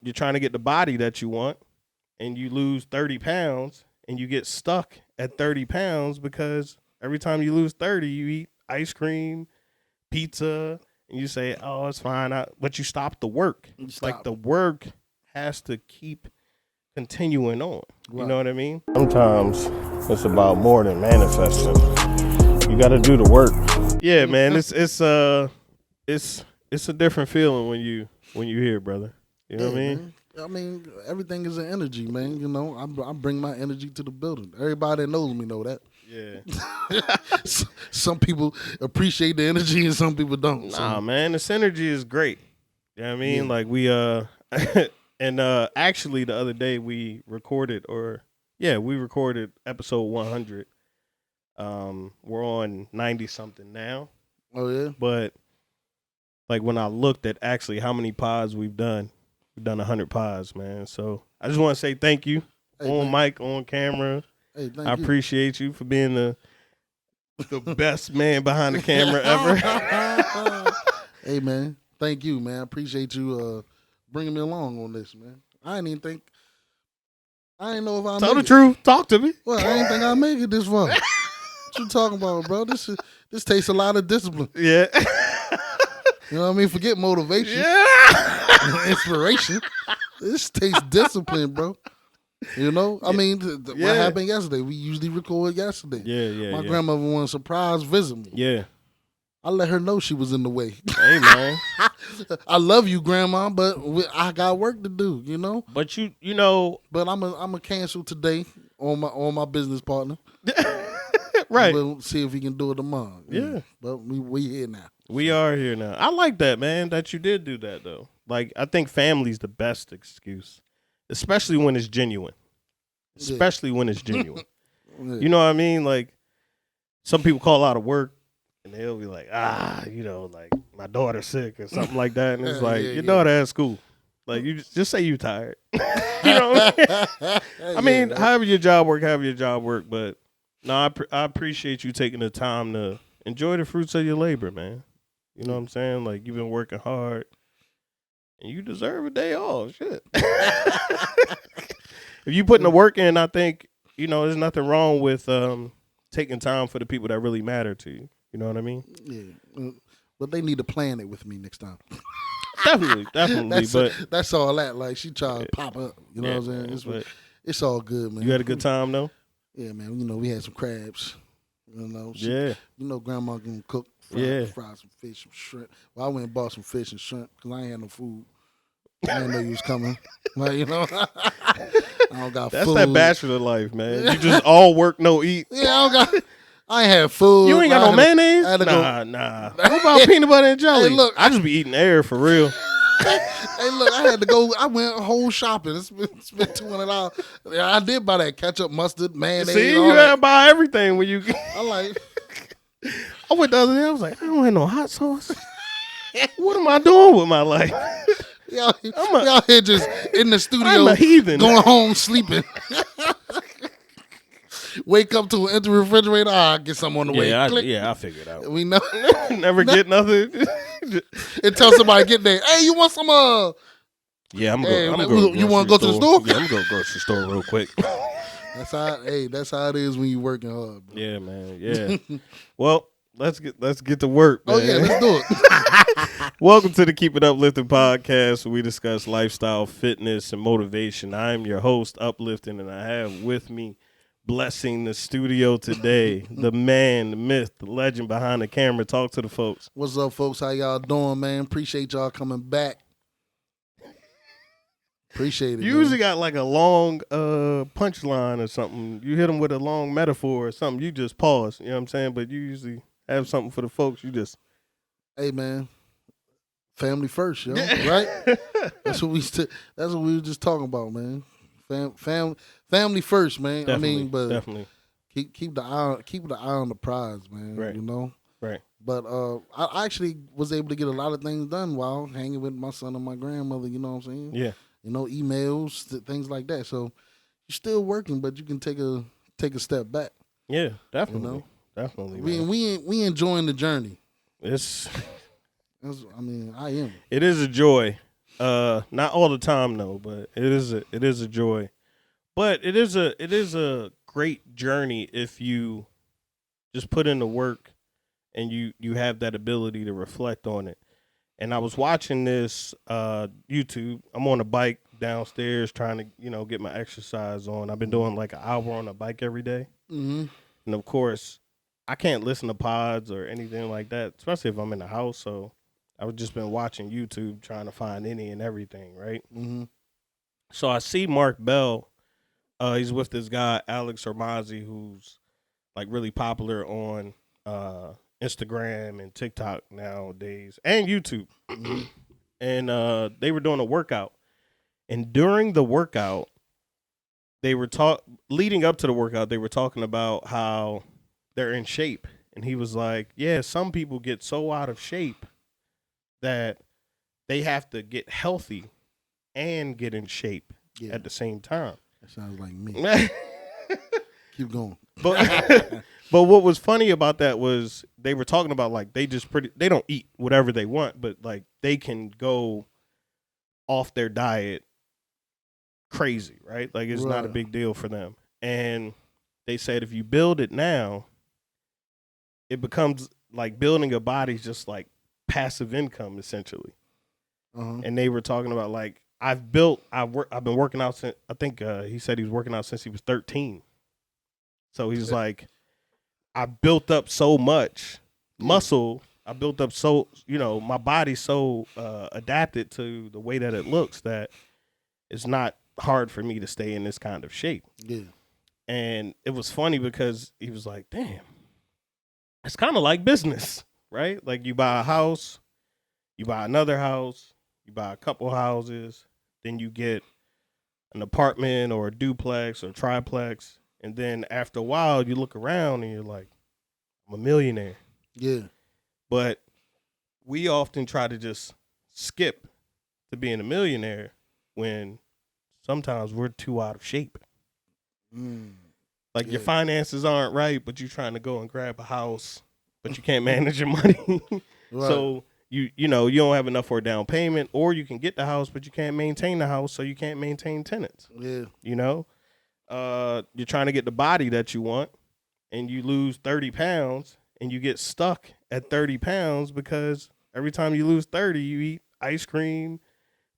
you're trying to get the body that you want, and you lose 30 pounds, and you get stuck at 30 pounds because every time you lose 30, you eat ice cream, pizza, and you say, "Oh, it's fine," but you stop the work. Like the work has to keep continuing on. Right. You know what I mean? Sometimes it's about more than manifesting. You got to do the work. Yeah, man. It's a different feeling when you hear, brother. You know what I mean? Man. I mean, everything is an energy, man. You know, I bring my energy to the building. Everybody that knows me know that. Yeah. Some people appreciate the energy and some people don't. Nah, man, this energy is great. You know what I mean? Yeah. Like we and actually the other day we recorded episode 100. We're on 90 something now. Oh yeah. But like when I looked at actually how many pods we've done 100 pods, man. So I just want to say thank you on mic, on camera. Hey, I appreciate you for being the best man behind the camera ever. Hey, man. Thank you, man. I appreciate you bringing me along on this, man. I didn't know if I'll Tell the truth. Talk to me. Well, I didn't think I'd make it this far. What you talking about, bro? This takes a lot of discipline. Yeah. You know what I mean? Forget motivation. Yeah. Inspiration. This takes discipline, bro. You know? I mean, what happened yesterday? We usually record yesterday. Yeah. My grandmother wanted a surprise visit me. Yeah. I let her know she was in the way. Hey, man. I love you, Grandma, but I got work to do, you know? But you know. But I'm a cancel today on my business partner. Right. We'll see if we can do it tomorrow. Yeah. But we here now. We are here now. I like that, man, that you did do that, though. Like, I think family's the best excuse, especially when it's genuine. Especially when it's genuine. You know what I mean? Like, some people call out of work, and they'll be like, you know, like, my daughter's sick or something like that. And it's like, your daughter at school. Like, you just say you tired. You know what I mean? However your job work, but no, I appreciate you taking the time to enjoy the fruits of your labor, man. You know what I'm saying? Like, you've been working hard, and you deserve a day off. Shit. If you putting the work in, I think, you know, there's nothing wrong with taking time for the people that really matter to you. You know what I mean? Yeah. But they need to plan it with me next time. Definitely. That's all that. Like, she tried to pop up. You know what I'm saying? It's all good, man. You had a good time, though? Yeah, man. You know, we had some crabs. You know, you know, Grandma can cook, fry some fish, some shrimp. Well, I went and bought some fish and shrimp because I ain't had no food. I didn't know you was coming. Like, you know, I don't got That's food. That's that bachelor life, man. You just all work, no eat. Yeah, I ain't had food. You ain't got no mayonnaise? Nah. What about peanut butter and jelly? Hey, look, I just be eating air for real. Hey, look, I had to go. I went whole shopping. It's been $200. I did buy that ketchup, mustard, mayonnaise. See, you had to buy everything when you. I like. I went the other day. I was like, I don't have no hot sauce. What am I doing with my life? Y'all here just in the studio. I'm a heathen. Going home sleeping. Wake up to an empty refrigerator. Get something on the way. I figured it out. We know. Never get nothing. Until somebody get there. Hey, you want some? Yeah, I'm going. You want to go to the store? Yeah, I'm going to go to the store real quick. That's how it is when you working hard, bro. Yeah, man. Yeah. Well, let's get to work, man. Oh yeah, let's do it. Welcome to the Keep It Uplifting podcast, where we discuss lifestyle, fitness, and motivation. I'm your host, Uplifting, and I have with me, blessing the studio today, the man, the myth, the legend behind the camera. Talk to the folks. What's up, folks? How y'all doing, man? Appreciate y'all coming back. Appreciate it. You usually got like a long punchline or something. You hit them with a long metaphor or something. You just pause. You know what I'm saying? But you usually have something for the folks. You just, hey man, family first, yo. Right? That's what we were just talking about, man. Family first, man. Definitely, I mean, but definitely keep the eye on the prize, man. Right. You know. Right. But I actually was able to get a lot of things done while hanging with my son and my grandmother. You know what I'm saying? Yeah. You know, emails, things like that. So you're still working, but you can take a step back. Yeah, definitely. You know? Definitely. We enjoying the journey. I am. It It is a joy. Not all the time though, but it is a joy. But it is a great journey if you just put in the work and you have that ability to reflect on it. And I was watching this YouTube. I'm on a bike downstairs trying to, get my exercise on. I've been doing like an hour on a bike every day. Mm-hmm. And of course, I can't listen to pods or anything like that, especially if I'm in the house. So I've just been watching YouTube trying to find any and everything, right? Mm-hmm. So I see Mark Bell. He's with this guy, Alex Hormozzi, who's like really popular on Instagram and TikTok nowadays and YouTube. And they were doing a workout. And during the workout, they were leading up to the workout, they were talking about how they're in shape. And he was like, yeah, some people get so out of shape that they have to get healthy and get in shape at the same time. That sounds like me. Keep going. But what was funny about that was they were talking about like they don't eat whatever they want, but like they can go off their diet crazy, right? Like it's not a big deal for them. And they said if you build it now, it becomes like building a body is just like passive income essentially. Uh-huh. And they were talking about like I've been working out since I think he said he was working out since he was 13. So he's like, I built up so much muscle. I built up so my body's so adapted to the way that it looks that it's not hard for me to stay in this kind of shape. Yeah. And it was funny because he was like, damn, it's kind of like business, right? Like you buy a house, you buy another house, you buy a couple houses, then you get an apartment or a duplex or triplex. And then after a while, you look around and you're like, I'm a millionaire. Yeah. But we often try to just skip to being a millionaire when sometimes we're too out of shape. Like your finances aren't right, but you're trying to go and grab a house, but you can't manage your money. Right. So you don't have enough for a down payment, or you can get the house, but you can't maintain the house, so you can't maintain tenants. Yeah. You're trying to get the body that you want, and you lose 30 pounds, and you get stuck at 30 pounds because every time you lose 30, you eat ice cream,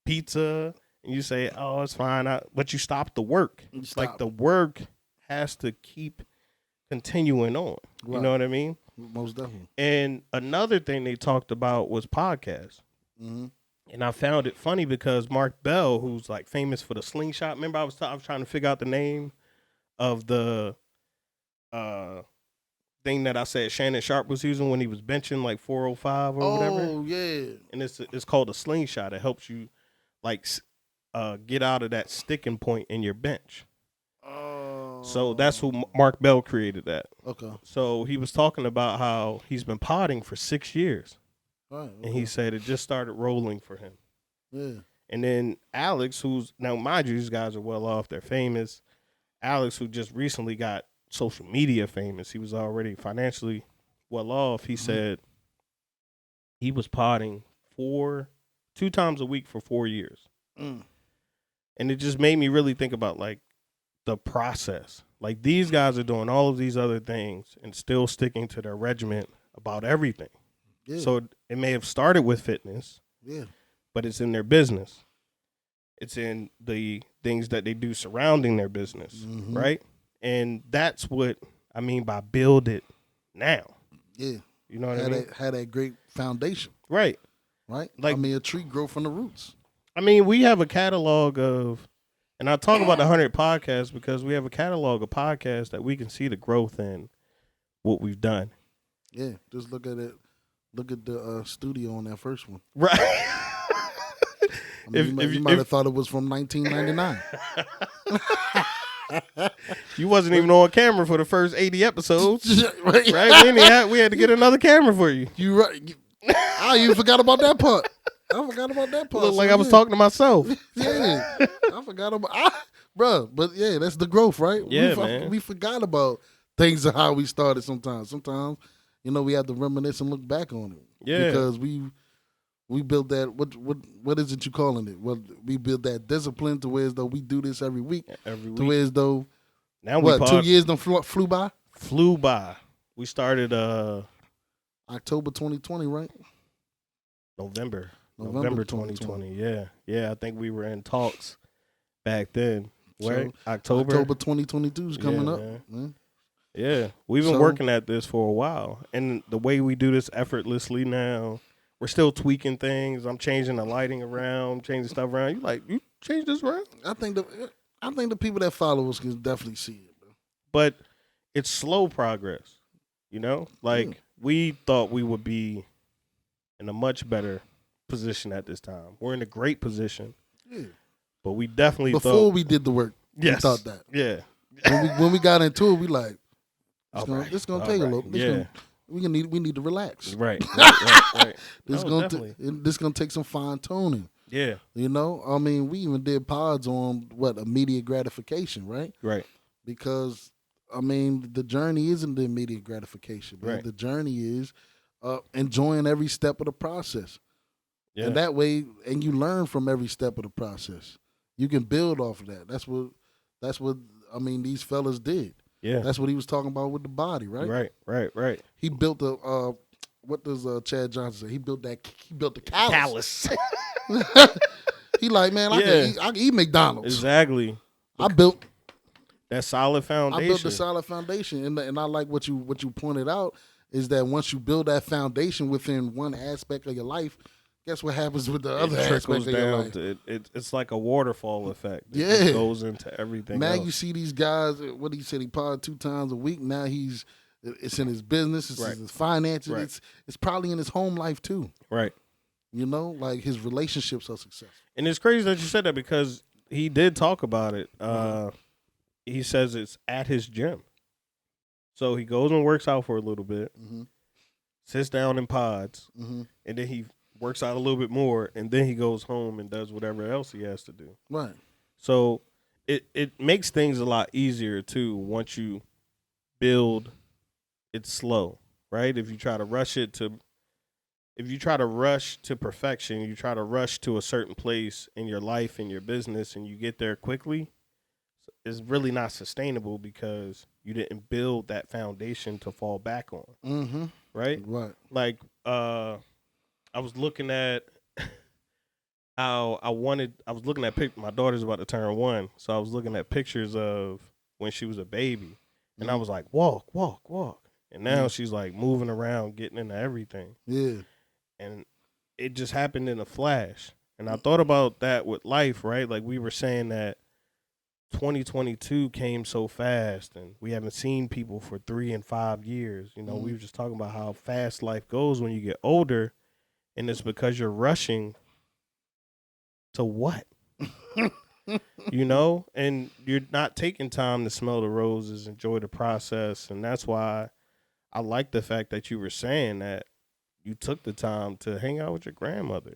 pizza, and you say, oh, it's fine. But you stop the work. Like the work has to keep continuing on. Right. You know what I mean? Most definitely. And another thing they talked about was podcasts. Mm-hmm. And I found it funny because Mark Bell, who's like famous for the slingshot. Remember, I was trying to figure out the name of the thing that I said Shannon Sharp was using when he was benching like 405 or whatever. Oh yeah. And it's called a slingshot. It helps you like get out of that sticking point in your bench. Oh. So that's who Mark Bell created that. Okay. So he was talking about how he's been potting for 6 years. Right, okay. And he said it just started rolling for him. Yeah. And then Alex, who's now mind you, these guys are well off, they're famous. Alex, who just recently got social media famous, he was already financially well off. He said he was potting 2 times a week for 4 years. And it just made me really think about like the process. Like these guys are doing all of these other things and still sticking to their regiment about everything. Yeah. So it may have started with fitness, but it's in their business. It's in the things that they do surrounding their business, right? And that's what I mean by build it now. Yeah. You know what I mean? Had that great foundation. Right. Right? Like, a tree grow from the roots. I mean, we have a catalog of, and I talk about the 100 podcasts because we have a catalog of podcasts that we can see the growth in what we've done. Yeah. Just look at it. Look at the studio on that first one. Right. I mean, you might have thought it was from 1999. You wasn't even on camera for the first 80 episodes. Right? We had to get another camera for you. You right. You forgot about that part. I forgot about that part. Looked like I was talking to myself. Yeah. I forgot about bro. But yeah, that's the growth, right? Yeah, man. We forgot about things and how we started sometimes. Sometimes, we have to reminisce and look back on it. Yeah. Because we We built that. What is it you calling it? Well, we built that discipline to where as though we do this every week. To where as though now 2 years done flew by. Flew by. We started October 2020, right? November 2020. Yeah. I think we were in talks back then. Right? So, October 2022 is coming up. Man. Yeah, we've been working at this for a while, and the way we do this effortlessly now, we're still tweaking things. I'm changing the lighting around, changing stuff around. You change this around? I think the people that follow us can definitely see it, bro. But it's slow progress, Like we thought we would be in a much better position at this time. We're in a great position. Yeah. But we definitely before we did the work. Yes. We thought that. Yeah. When we got into it, we like, it's gonna take a little. We need to relax. Right. This gonna take some fine tuning. Yeah. We even did pods on immediate gratification, right? Right. Because the journey isn't the immediate gratification. Man. Right. The journey is enjoying every step of the process. Yeah. And that way, and you learn from every step of the process. You can build off of that. That's what these fellas did. Yeah. That's what he was talking about with the body, right? Right. He built what does Chad Johnson say? He built the callus. He like, man, I can eat McDonald's. Exactly. I built that solid foundation. I built the solid foundation. And I like what you pointed out is that once you build that foundation within one aspect of your life, guess what happens with the other aspect of your life? It's like a waterfall effect. It just goes into everything now else. You see these guys, what he said, he pod 2 times a week. Now it's in his business, it's in his finances, it's probably in his home life too. Right. Like his relationships are successful. And it's crazy that you said that because he did talk about it. He says it's at his gym. So he goes and works out for a little bit, sits down in pods, and then he works out a little bit more, and then he goes home and does whatever else he has to do. Right. So it makes things a lot easier too once you build it slow, right? If you try to rush to perfection, you try to rush to a certain place in your life, in your business, and you get there quickly, it's really not sustainable because you didn't build that foundation to fall back on. Mm-hmm. Right? Right. Like, I was looking at how my daughter's about to turn 1. So I was looking at pictures of when she was a baby. And I was like, walk. And now she's like moving around, getting into everything. Yeah. And it just happened in a flash. And I thought about that with life, right? Like we were saying that 2022 came so fast and we haven't seen people for 3 and 5 years. We were just talking about how fast life goes when you get older. And it's because you're rushing to what? And you're not taking time to smell the roses, enjoy the process. And that's why I like the fact that you were saying that you took the time to hang out with your grandmother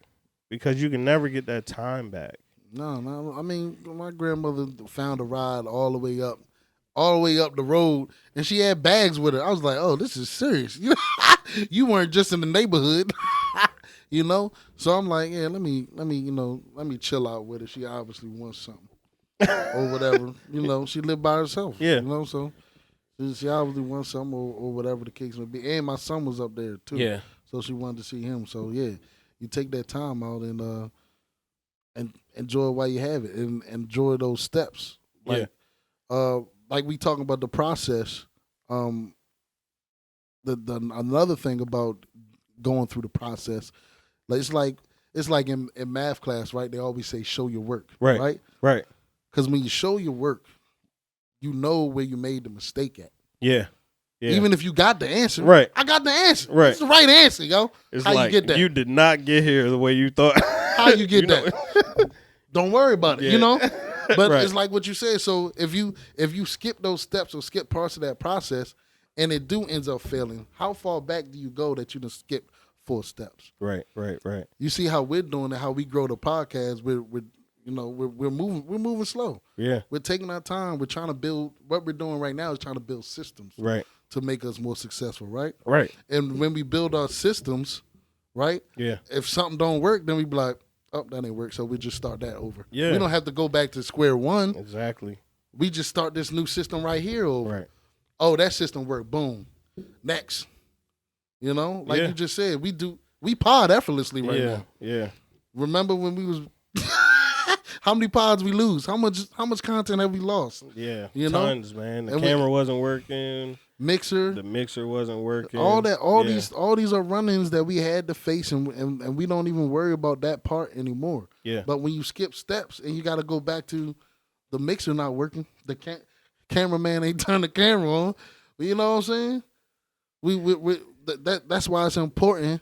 because you can never get that time back. No. My grandmother found a ride all the way up the road, and she had bags with her. I was like, oh, this is serious. You weren't just in the neighborhood. So I'm like, yeah, let me chill out with her. She obviously wants something or whatever. She lived by herself. Yeah. So she obviously wants something or whatever the case may be. And my son was up there too. Yeah. So she wanted to see him. So yeah, you take that time out and enjoy it while you have it and enjoy those steps. Like we talking about the process. Another thing about going through the process. It's like in math class, right? They always say, show your work, right? Right. Because when you show your work, you know where you made the mistake at. Yeah. Even if you got the answer. Right. I got the answer. Right. It's the right answer, yo. It's how like you get that? You did not get here the way you thought. How you get that? Don't worry about it, But it's like what you said. So if you skip those steps or skip parts of that process and it ends up failing, how far back do you go that you done skip 4 steps? Right. You see how we're doing it, how we grow the podcast. We're moving slow. Yeah. We're taking our time. We're trying to build. What we're doing right now is trying to build systems. Right. To make us more successful. Right. Right. And when we build our systems, right? Yeah. If something don't work, then we be like, oh, that ain't work, so we just start that over. Yeah. We don't have to go back to square one. Exactly. We just start this new system right here over. Right. Oh, that system worked. Boom. Next. You know, like Yeah. you just said, we pod effortlessly right now. Yeah. Remember when we was how many pods we lose? How much content have we lost? Yeah. You know? Tons, man. The And camera wasn't working. Mixer. The mixer wasn't working. All these are run-ins that we had to face, and we don't even worry about that part anymore. Yeah. But when you skip steps and you got to go back to the mixer not working, the cameraman ain't turned the camera on. You know what I'm saying? That's why it's important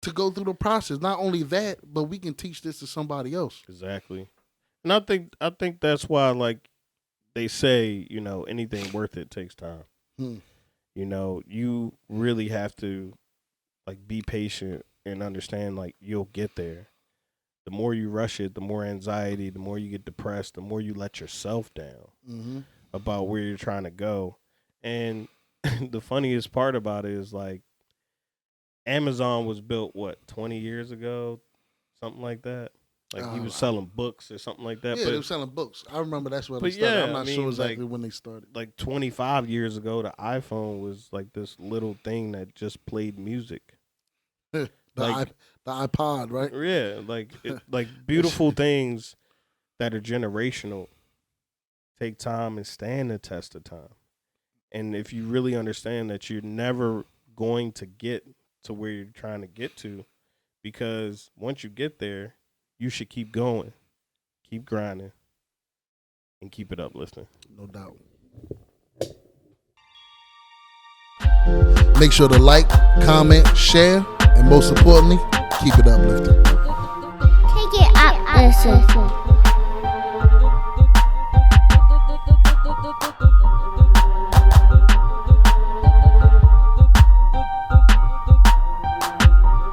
to go through the process. Not only that, but we can teach this to somebody else. Exactly. And I think that's why, like they say, you know, anything worth it takes time. You know, you really have to like be patient and understand like you'll get there. The more you rush it, the more anxiety, the more you get depressed, the more you let yourself down about where you're trying to go. And the funniest part about it is like Amazon was built, 20 years ago? Something like that. Like he was selling books or something like that. Yeah, but they were selling books. I remember that's where they started. I'm not sure exactly when they started. Like 25 years ago, the iPhone was like this little thing that just played music. the iPod, right? Yeah, like beautiful things that are generational take time and stand the test of time. And if you really understand that you're never going to get to where you're trying to get to, because once you get there, you should keep going, keep grinding, and keep it uplifting. No doubt. Make sure to like, comment, share, and most importantly, keep it uplifting. Take it up, listen.